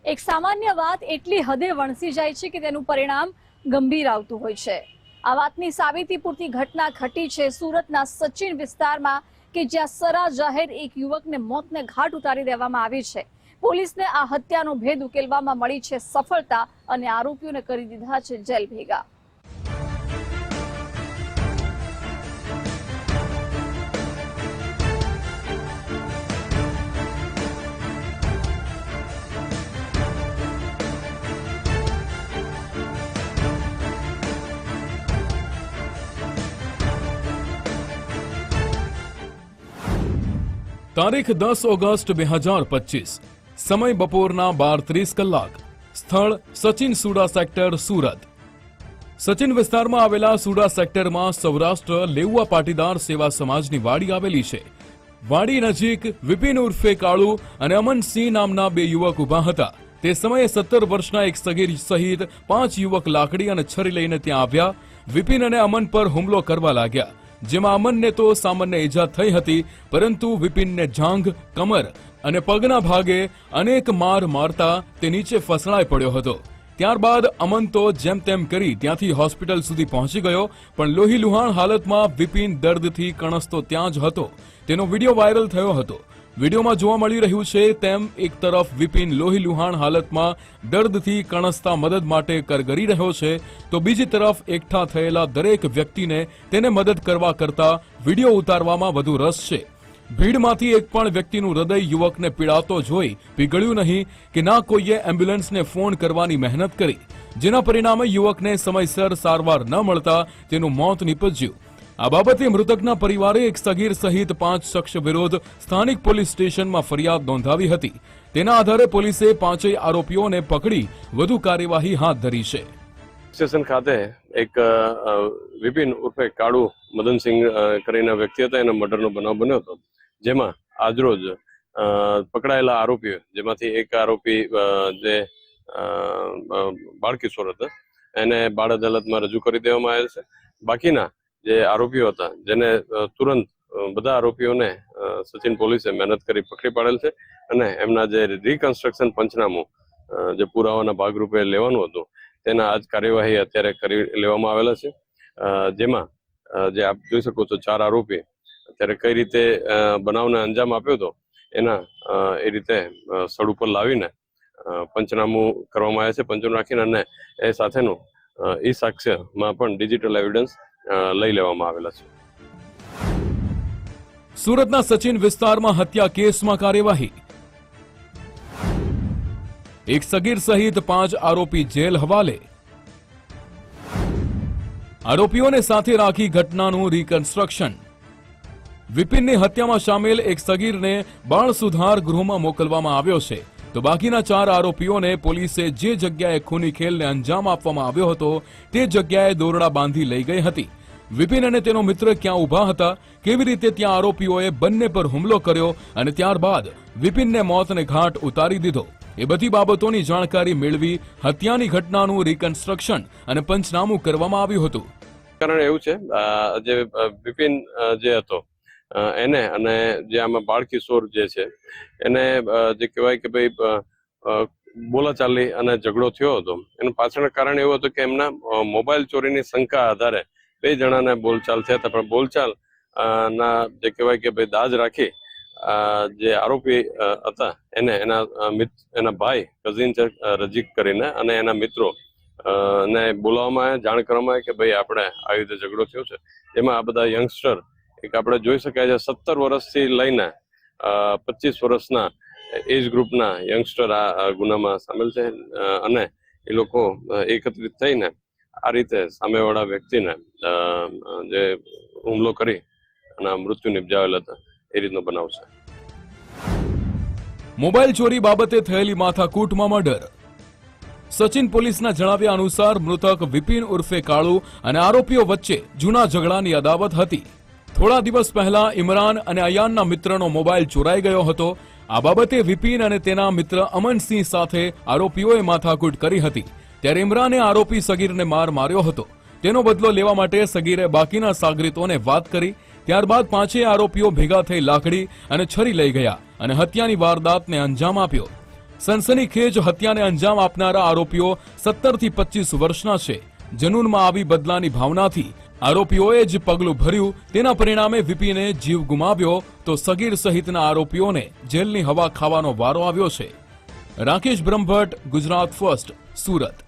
એક સામાન્ય વાત એટલી હદે વણસી જાય છે કે તેનું પરિણામ ગંભીર આવતું હોય છે। આ વાતની સાબિતી પૂરતી ઘટના ઘટી છે સુરતના સચિન વિસ્તારમાં કે જ્યાં સરા જાહેર એક યુવકને મોતને ઘાટ ઉતારી દેવામાં આવી છે। પોલીસને આ હત્યાનો ભેદ ઉકેલવામાં મળી છે સફળતા અને આરોપીઓને કરી દીધા છે જેલ ભેગા। તારીખ 10 ઓગસ્ટ 2025 સમય બપોરના 12:30 કલાક। સ્થળ સચિન સુડા સેક્ટર સુરત। સચિન વિસ્તારમાં આવેલા સુડા સેક્ટરમાં સૌરાષ્ટ્ર લેઉવા પાટીદાર સેવા સમાજની વાડી આવેલી છે। વાડી નજીક વિપિન ઉર્ફે કાળુ અને અમનસિંહ નામના બે યુવક ઊભા હતા। તે સમયે 17 વર્ષના એક સગીર સહિત 5 યુવક લાકડી અને છરી લઈને ત્યાં આવ્યા। વિપિન અને અમન પર હુમલો કરવા લાગ્યા, જેમાં અમનને તો સામાન્ય ઈજા થઈ હતી, પરંતુ વિપિનને જાંઘ, કમર અને પગના ભાગે અનેક માર મારતા તે નીચે ફસડાઈ પડ્યો હતો। ત્યારબાદ અમન તો જેમ તેમ કરી ત્યાંથી હોસ્પિટલ સુધી પહોંચી ગયો, પણ લોહીલુહાણ હાલતમાં વિપિન દર્દથી કણસતો ત્યાં જ હતો। તેનો વિડીયો વાયરલ થયો હતો। વિડીયોમાં જોવા મળી રહ્યું છે તેમ એક તરફ વિપિન લોહીલુહાણ હાલતમાં દર્દથી કણસતા મદદ માટે કરગરી રહ્યો છે, તો બીજી તરફ એકઠા થયેલા દરેક વ્યક્તિને તેને મદદ કરવા કરતા વિડીયો ઉતારવામાં વધુ રસ છે। ભીડમાંથી એક પણ વ્યક્તિનું હૃદય યુવકને પીડાતો જોઈ પીગળ્યું નહીં કે ના કોઈએ એમ્બ્યુલન્સને ફોન કરવાની મહેનત કરી, જેના પરિણામે યુવકને સમયસર સારવાર ન મળતા તેનું મોત નીપજ્યું। આ બાબતે મૃતકના પરિવારે એક સગીર સહિત 5 શખ્સ વિરુદ્ધ સ્થાનિક પોલીસ સ્ટેશનમાં ફરિયાદ નોંધાવી હતી। તેના આધારે પોલીસે 5 આરોપીઓને પકડી વધુ કાર્યવાહી હાથ ધરી છે। સ્ટેશન ખાતે એક વિપિન ઉર્ફે કાળુ મદનસિંહ કરીને વ્યક્તિ હતા, એના મર્ડરનો બનાવ બન્યો હતો, જેમાં આજરોજ પકડાયેલા આરોપીઓ, જેમાંથી એક આરોપી જે બાળ કિશોર હતા, એને બાળ અદાલતમાં રજૂ કરી દેવામાં આવેલ છે। બાકીના જે આરોપીઓ હતા, જેને તુરંત બધા આરોપીઓને સચિન પોલીસે મહેનત કરી પકડી પાડેલ છે, અને એમના જે રિકન્સ્ટ્રક્શન પંચનામું જે પુરાવાના ભાગરૂપે લેવાનું હતું, તેના આજ કાર્યવાહી અત્યારે કરી લેવામાં આવેલા છે। જેમાં જે આપ જોઈ શકો છો 4 આરોપી અત્યારે કઈ રીતે બનાવને અંજામ આપ્યો હતો, એના એ રીતે સ્થળ ઉપર લાવીને પંચનામું કરવામાં આવે છે, પંચનામું રાખીને, અને એ સાથેનું ઈ સાક્ષ્યમાં પણ ડિજિટલ એવિડન્સ લઈ લેવામાં આવેલા છે। સુરતના સચિન વિસ્તારમાં હત્યા કેસમાં કાર્યવાહી। એક સગીર સહિત 5 આરોપી જેલ હવાલે। આરોપીઓને સાથે રાખી ઘટનાનું રિકન્સ્ટ્રક્શન। વિપિનની હત્યામાં સામેલ એક સગીરને બાળ સુધાર ગૃહમાં મોકલવામાં આવ્યો છે, તો બાકીના 4 આરોપીઓને પોલીસે જે જગ્યાએ ખૂની ખેલને અંજામ આપવામાં આવ્યો હતો તે જગ્યાએ દોરડા બાંધી લઈ ગઈ હતી। વિપિન અને તેનો મિત્ર ક્યાં ઊભા હતા, કેવી રીતે ત્યાં આરોપીઓએ બંને પર હુમલો કર્યો અને ત્યારબાદ વિપિનને મોતને ઘાટ ઉતારી દીધો, એ બધી બાબતોની જાણકારી મેળવી હત્યાની ઘટનાનું રિકન્સ્ટ્રક્શન અને પંચનામું કરવામાં આવ્યું હતું। કારણ એવું છે, જે વિપિન જે હતો એને, અને જે આમાં બાળ કિશોર જે છે એને, જે કહેવાય કે ભાઈ બોલાચાલી અને ઝઘડો થયો હતો, એનું પાછળનું કારણ એવું હતું કે એમના મોબાઈલ ચોરીની શંકા આધારે 2 જણાને બોલચાલ થયા હતા, પણ બોલચાલ ના જે કહેવાય કે ભાઈ દાજ રાખી જે આરોપી હતા એને એના ભાઈ કઝિન છે રજીક કરીને, અને એના મિત્રો ને બોલાવવામાં આવ્યા, જાણ કરવામાં આવી કે ભાઈ આપણે આવી રીતે ઝઘડો થયો છે। એમાં આ બધા યંગસ્ટર, એક આપણે જોઈ શકાય છે 17 વર્ષથી લઈને 25 વર્ષના એજ ગ્રુપના યંગસ્ટર આ ગુનામાં સામેલ છે, અને એ લોકો એકત્રિત થઈને આ રીતે સામેવાળા વ્યક્તિને જે હુમલો કરી અને મૃત્યુ નિપજાવેલ હતા, એ રીતનો બનાવ છે। મોબાઈલ ચોરી બાબતે થયેલી માથાકૂટમાં મર્ડર। સચિન પોલીસના જણાવ્યા અનુસાર મૃતક વિપિન ઉર્ફે કાળુ અને આરોપીઓ વચ્ચે જૂના ઝઘડાની અદાવત હતી। થોડા દિવસ પહેલા ઇમરાન અને અયાનના મિત્રનો મોબાઈલ ચોરાઈ ગયો હતો। આ બાબતે વિપિન અને તેના મિત્ર અમનસિંહ સાથે આરોપીઓએ માથાકૂટ કરી હતી, ત્યારે ઇમરાને આરોપી સગીરને માર માર્યો હતો। તેનો બદલો લેવા માટે સગીરે બાકીના સાગરીતોને વાત કરી। ત્યારબાદ 5 આરોપીઓ ભેગા થઈ લાકડી અને છરી લઈ ગયા અને હત્યાની વારદાતને અંજામ આપ્યો। સનસનીખેજ હત્યાને અંજામ આપનારા આરોપીઓ 17 થી 25 વર્ષના છે. જનૂનમાં આવી બદલાની ભાવનાથી આરોપીઓએ જ પગલું ભર્યું. તેના પરિણામે વિપિને જીવ ગુમાવ્યો તો સગીર સહિતના આરોપીઓને જેલની હવા ખાવાનો વારો આવ્યો છે. રાકેશ બ્રહ્મભટ્ટ, ગુજરાત ફર્સ્ટ, સુરત.